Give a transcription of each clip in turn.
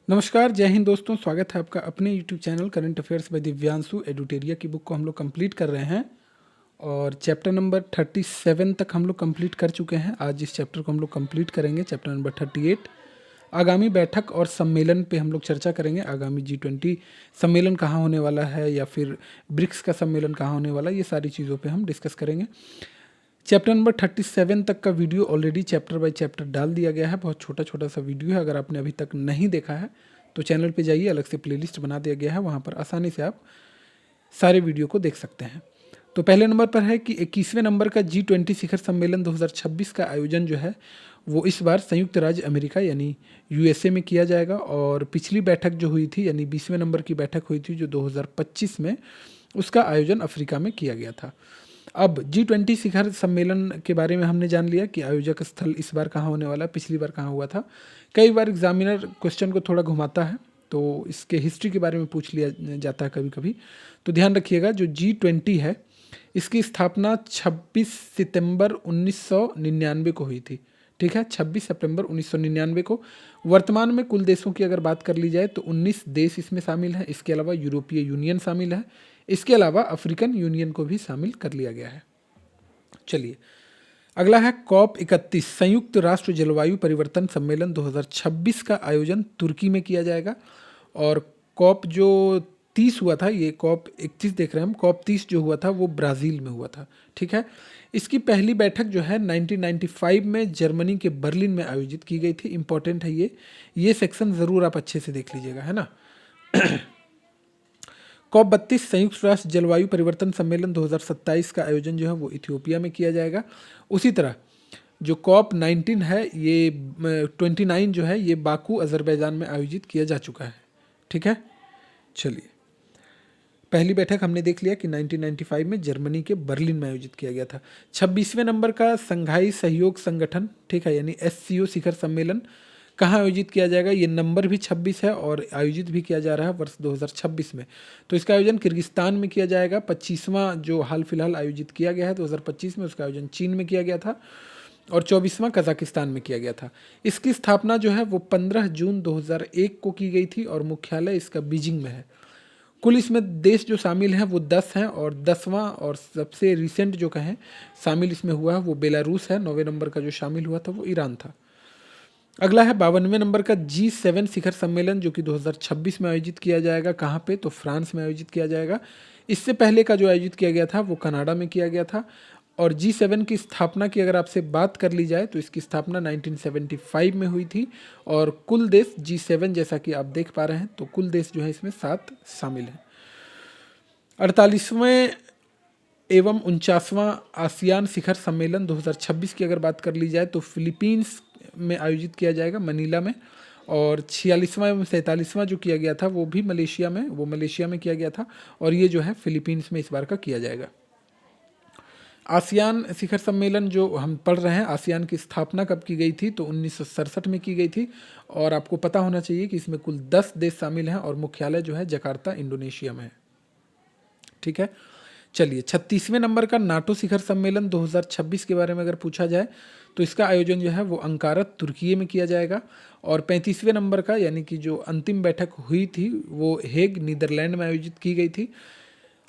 नमस्कार, जय हिंद दोस्तों। स्वागत है आपका अपने YouTube channel current affairs by Divyanshu Eduteria की बुक को हम लोग कंप्लीट कर रहे हैं और चैप्टर नंबर 37 तक हम लोग कंप्लीट कर चुके हैं। आज इस चैप्टर को हम लोग कंप्लीट करेंगे, चैप्टर नंबर 38। आगामी बैठक और सम्मेलन पे हम लोग चर्चा करेंगे। आगामी G20 सम्मेलन कहाँ होने वाला है या फिर ब्रिक्स का सम्मेलन कहाँ होने वाला है, ये सारी चीज़ों पे हम डिस्कस करेंगे। चैप्टर नंबर 37 तक का video already chapter by chapter डाल दिया गया है। बहुत छोटा छोटा सा वीडियो है। अगर आपने अभी तक नहीं देखा है तो चैनल पे जाइए, अलग से प्लेलिस्ट बना दिया गया है, वहाँ पर आसानी से आप सारे वीडियो को देख सकते हैं। तो पहले नंबर पर है कि 21वें नंबर का G20 शिखर सम्मेलन 2026 का आयोजन जो है वो इस बार संयुक्त राज्य अमेरिका यानी USA में किया जाएगा। और पिछली बैठक जो हुई थी यानी 20वें नंबर की बैठक हुई थी जो 2025 में, उसका आयोजन अफ्रीका में किया गया था। अब G20 शिखर सम्मेलन के बारे में हमने जान लिया कि आयोजक स्थल इस बार कहाँ होने वाला है, पिछली बार कहाँ हुआ था। कई बार एग्जामिनर क्वेश्चन को थोड़ा घुमाता है तो इसके हिस्ट्री के बारे में पूछ लिया जाता है कभी कभी। तो ध्यान रखिएगा, जो G20 है इसकी स्थापना 26 सितंबर 1999 को हुई थी। ठीक है, 26 सितंबर 1999 को। वर्तमान में कुल देशों की अगर बात कर ली जाए तो 19 देश इसमें शामिल हैं। इसके अलावा यूरोपीय यूनियन शामिल है। इसके अलावा अफ्रीकन यूनियन को भी शामिल कर लिया गया है। चलिए, अगला है COP 31 संयुक्त राष्ट्र जलवायु परिवर्तन सम्मेलन 2026 का आयोजन तुर्की में किया जाएगा। और COP जो 30 हुआ था, ये COP 31 देख रहे हैं हम, COP 30 जो हुआ था वो ब्राज़ील में हुआ था। ठीक है, इसकी पहली बैठक जो है 1995 में जर्मनी के बर्लिन में आयोजित की गई थी। इंपॉर्टेंट है ये सेक्शन ज़रूर आप अच्छे से देख लीजिएगा, है ना। COP 32 संयुक्त राष्ट्र जलवायु परिवर्तन सम्मेलन 2027 का आयोजन जो है वो इथियोपिया में किया जाएगा। उसी तरह जो COP 19 है, ये 29 जो है ये बाकू अजरबैजान में आयोजित किया जा चुका है। ठीक है, चलिए, पहली बैठक हमने देख लिया कि 1995 में जर्मनी के बर्लिन में आयोजित किया गया था। 26वें नंबर का संघाई सहयोग संगठन, ठीक है, यानी SCO शिखर सम्मेलन कहाँ आयोजित किया जाएगा। ये नंबर भी 26 है और आयोजित भी किया जा रहा है वर्ष 2026 में। तो इसका आयोजन किर्गिस्तान में किया जाएगा। 25वां जो हाल फिलहाल आयोजित किया गया है 2025 में, उसका आयोजन चीन में किया गया था। और 24वां कजाकिस्तान में किया गया था। इसकी स्थापना जो है वो 15 जून 2001 को की गई थी और मुख्यालय इसका बीजिंग में है। कुल इसमें देश जो शामिल हैं वो 10 हैं और 10वां और सबसे रिसेंट जो कहें शामिल इसमें हुआ है वो बेलारूस है। 9वें नंबर का जो शामिल हुआ था वो ईरान था। अगला है 52वें नंबर का G7 शिखर सम्मेलन जो कि 2026 में आयोजित किया जाएगा। कहाँ पे? तो फ्रांस में आयोजित किया जाएगा। इससे पहले का जो आयोजित किया गया था वो कनाडा में किया गया था। और G7 की स्थापना की अगर आपसे बात कर ली जाए तो इसकी स्थापना 1975 में हुई थी। और कुल देश G7 जैसा कि आप देख पा रहे हैं तो कुल देश जो है इसमें 7 शामिल हैं। 48वें एवं 49वां आसियान शिखर सम्मेलन 2026 की अगर बात कर ली जाए तो फिलीपींस में आयोजित किया जाएगा, मनीला में। और 46वां एवं 47वां जो किया गया था वो भी मलेशिया में किया गया था। और ये जो है फिलीपींस में इस बार का किया जाएगा। आसियान शिखर सम्मेलन जो हम पढ़ रहे हैं, आसियान की स्थापना कब की गई थी? तो 1967 में की गई थी। और आपको पता होना चाहिए कि इसमें कुल 10 देश शामिल हैं और मुख्यालय जो है जकार्ता इंडोनेशिया में है। ठीक है, चलिए, 36वें नंबर का नाटो शिखर सम्मेलन 2026 के बारे में अगर पूछा जाए तो इसका आयोजन जो है वो अंकारा तुर्की में किया जाएगा। और 35वें नंबर का यानी कि जो अंतिम बैठक हुई थी वो हेग नीदरलैंड में आयोजित की गई थी।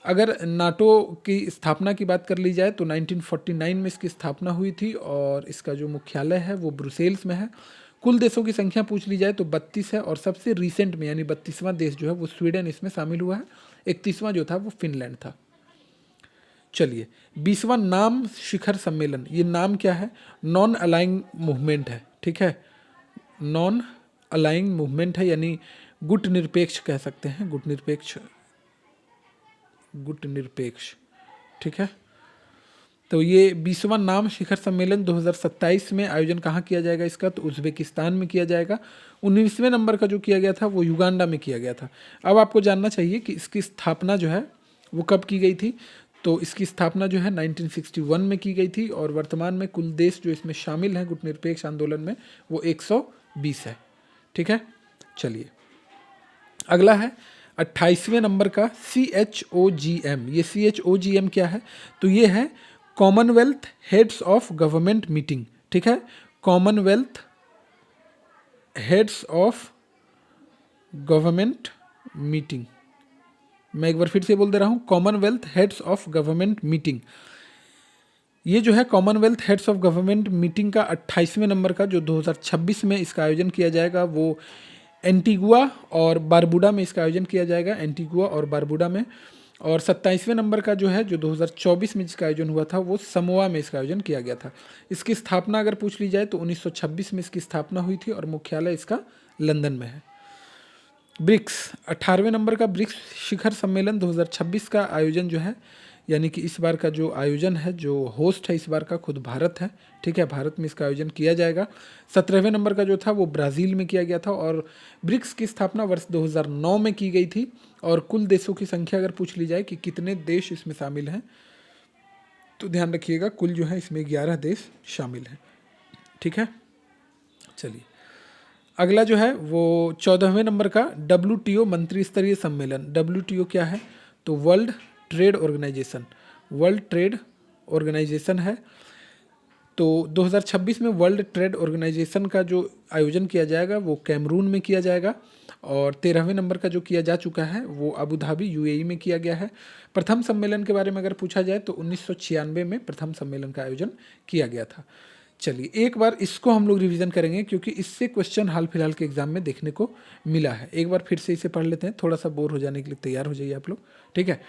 अगर नाटो की स्थापना की बात कर ली जाए तो 1949 में इसकी स्थापना हुई थी और इसका जो मुख्यालय है वो ब्रुसेल्स में है। कुल देशों की संख्या पूछ ली जाए तो 32 है और सबसे रिसेंट में यानी 32वां देश जो है वो स्वीडन इसमें शामिल हुआ है। 31वां जो था वो फिनलैंड था। चलिए, 20वां नाम शिखर सम्मेलन, ये नाम क्या है? नॉन अलाइंग मूवमेंट है। ठीक है, नॉन अलाइंग मूवमेंट है यानी गुट निरपेक्ष कह सकते हैं, गुट निरपेक्ष। ठीक है, तो ये 20वां नाम शिखर सम्मेलन 2027 में आयोजन कहाँ किया जाएगा इसका? तो उज्बेकिस्तान में किया जाएगा। 19वें नंबर का जो किया गया था वो युगांडा में किया गया था। अब आपको जानना चाहिए कि इसकी स्थापना जो है वो कब की गई थी? तो इसकी स्थापना जो है 1961 में की गई थी। और वर्तमान में कुल देश जो इसमें शामिल हैं गुटनिरपेक्ष आंदोलन में वो 120 है। ठीक है, चलिए, अगला है 28वें नंबर का CHOGM। ये CHOGM क्या है? तो ये है Commonwealth heads of government meeting. ठीक है, Commonwealth heads of government meeting. मैं एक बार फिर से बोल दे रहा हूँ, Commonwealth heads of government meeting. ये जो है Commonwealth heads of government meeting का 28वें नंबर का जो 2026 में इसका आयोजन किया जाएगा, वो एंटीगुआ और बारबुडा में इसका आयोजन किया जाएगा, एंटीगुआ और बारबुडा में। और 27वें नंबर का जो है जो 2024 में जिसका आयोजन हुआ था वो समोआ में इसका आयोजन किया गया था। इसकी स्थापना अगर पूछ ली जाए तो 1926 में इसकी स्थापना हुई थी और मुख्यालय इसका लंदन में है। ब्रिक्स 18वें नंबर का ब्रिक्स शिखर सम्मेलन 2026 का आयोजन जो है, यानी कि इस बार का जो आयोजन है, जो होस्ट है इस बार का खुद भारत है। ठीक है, भारत में इसका आयोजन किया जाएगा। 17वें नंबर का जो था वो ब्राज़ील में किया गया था और ब्रिक्स की स्थापना वर्ष 2009 में की गई थी। और कुल देशों की संख्या अगर पूछ ली जाए कि कितने देश इसमें शामिल हैं, तो ध्यान रखिएगा कुल जो है इसमें 11 देश शामिल हैं। ठीक है, चलिए अगला जो है वो 14वें नंबर का WTO मंत्री स्तरीय सम्मेलन। WTO क्या है? तो world trade organisation, world trade organisation है। तो 2026 में वर्ल्ड ट्रेड ऑर्गेनाइजेशन का जो आयोजन किया जाएगा वो कैमरून में किया जाएगा। और 13वें नंबर का जो किया जा चुका है वो अबू धाबी UAE में किया गया है। प्रथम सम्मेलन के बारे में अगर पूछा जाए तो 1996 में प्रथम सम्मेलन का आयोजन किया गया था। चलिए एक बार इसको हम लोग रिवीजन करेंगे क्योंकि इससे क्वेश्चन हाल फिलहाल के एग्जाम में देखने को मिला है। एक बार फिर से इसे पढ़ लेते हैं, थोड़ा सा बोर हो जाने के लिए तैयार हो जाइए आप लोग। ठीक है,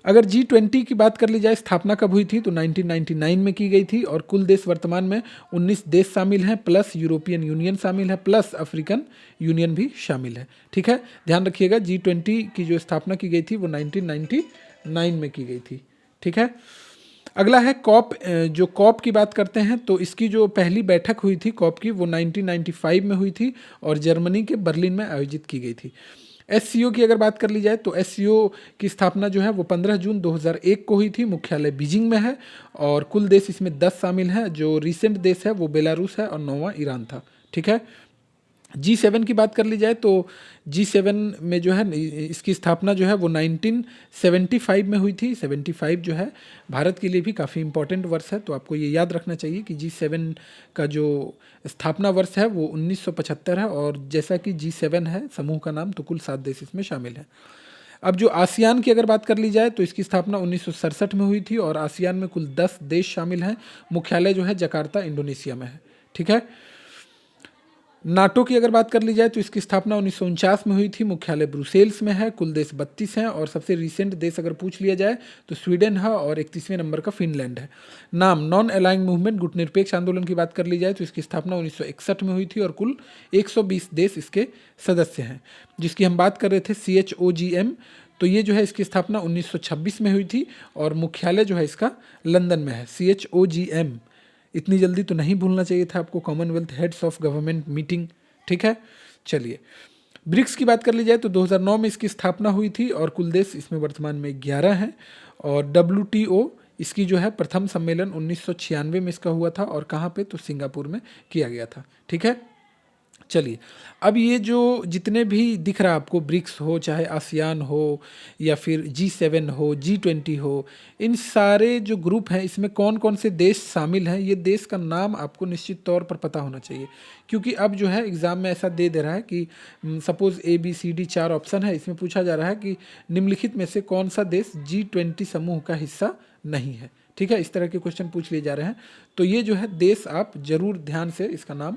अगर G20 की बात कर ली जाए, स्थापना कब हुई थी? तो 1999 में की गई थी और कुल देश वर्तमान में 19 देश शामिल हैं, प्लस यूरोपियन यूनियन शामिल है, प्लस अफ्रीकन यूनियन भी शामिल है। ठीक है, ध्यान रखिएगा G20 की जो स्थापना की गई थी वो 1999 में की गई थी। ठीक है, अगला है कॉप। जो कॉप की बात करते हैं तो इसकी जो पहली बैठक हुई थी कॉप की वो 1995 में हुई थी और जर्मनी के बर्लिन में आयोजित की गई थी। SCO की अगर बात कर ली जाए तो SCO की स्थापना जो है वो 15 जून 2001 को हुई थी, मुख्यालय बीजिंग में है और कुल देश इसमें 10 शामिल हैं। जो रिसेंट देश है वो बेलारूस है और 9वां ईरान था। ठीक है, G7 की बात कर ली जाए तो G7 में जो है इसकी स्थापना जो है वो 1975 में हुई थी। 75 जो है भारत के लिए भी काफ़ी इंपॉर्टेंट वर्ष है, तो आपको ये याद रखना चाहिए कि G7 का जो स्थापना वर्ष है वो 1975 है। और जैसा कि G7 है समूह का नाम, तो कुल 7 देश इसमें शामिल हैं। अब जो आसियान की अगर बात कर ली जाए तो इसकी स्थापना 1967 में हुई थी और आसियान में कुल 10 देश शामिल हैं। मुख्यालय जो है जकार्ता इंडोनेशिया में है। ठीक है, नाटो की अगर बात कर ली जाए तो इसकी स्थापना 1949 में हुई थी, मुख्यालय ब्रुसेल्स में है, कुल देश 32 हैं और सबसे रिसेंट देश अगर पूछ लिया जाए तो स्वीडन है और 31वें नंबर का फिनलैंड है। नाम नॉन अलाइंग मूवमेंट, गुटनिरपेक्ष आंदोलन की बात कर ली जाए तो इसकी स्थापना 1961 में हुई थी और कुल 120 देश इसके सदस्य हैं। जिसकी हम बात कर रहे थे CHOGM, तो ये जो है इसकी स्थापना 1926 में हुई थी और मुख्यालय जो है इसका लंदन में है। CHOGM इतनी जल्दी तो नहीं भूलना चाहिए था आपको, Commonwealth heads of government meeting. ठीक है, चलिए ब्रिक्स की बात कर ली जाए तो 2009 में इसकी स्थापना हुई थी और कुल देश इसमें वर्तमान में 11 हैं। और WTO इसकी जो है प्रथम सम्मेलन 1996 में इसका हुआ था और कहाँ पे? तो सिंगापुर में किया गया था। ठीक है, चलिए अब ये जो जितने भी दिख रहा है आपको, ब्रिक्स हो चाहे आसियान हो या फिर G7 हो, G20 हो, इन सारे जो ग्रुप हैं इसमें कौन कौन से देश शामिल हैं, ये देश का नाम आपको निश्चित तौर पर पता होना चाहिए। क्योंकि अब जो है एग्ज़ाम में ऐसा दे रहा है कि सपोज़ ABCD 4 ऑप्शन है, इसमें पूछा जा रहा है कि निम्नलिखित में से कौन सा देश G20 समूह का हिस्सा नहीं है। ठीक है, इस तरह के क्वेश्चन पूछ लिए जा रहे हैं। तो ये जो है देश आप ज़रूर ध्यान से इसका नाम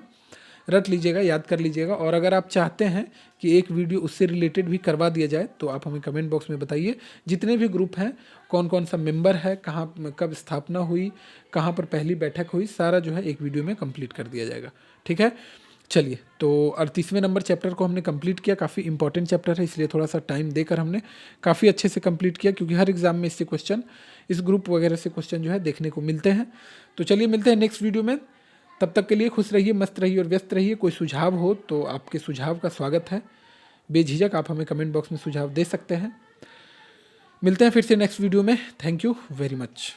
रट लीजिएगा, याद कर लीजिएगा। और अगर आप चाहते हैं कि एक वीडियो उससे रिलेटेड भी करवा दिया जाए तो आप हमें कमेंट बॉक्स में बताइए। जितने भी ग्रुप हैं, कौन कौन सा मेंबर है, कहाँ कब स्थापना हुई, कहाँ पर पहली बैठक हुई, सारा जो है एक वीडियो में कंप्लीट कर दिया जाएगा। ठीक है, चलिए तो 38वें नंबर चैप्टर को हमने कंप्लीट किया। काफ़ी इंपॉर्टेंट चैप्टर है इसलिए थोड़ा सा टाइम देकर हमने काफ़ी अच्छे से कंप्लीट किया, क्योंकि हर एग्जाम में इससे क्वेश्चन, इस ग्रुप वगैरह से क्वेश्चन जो है देखने को मिलते हैं। तो चलिए मिलते हैं नेक्स्ट वीडियो में, तब तक के लिए खुश रहिए, मस्त रहिए और व्यस्त रहिए। कोई सुझाव हो तो आपके सुझाव का स्वागत है, बेझिझक आप हमें कमेंट बॉक्स में सुझाव दे सकते हैं। मिलते हैं फिर से नेक्स्ट वीडियो में। Thank you very much.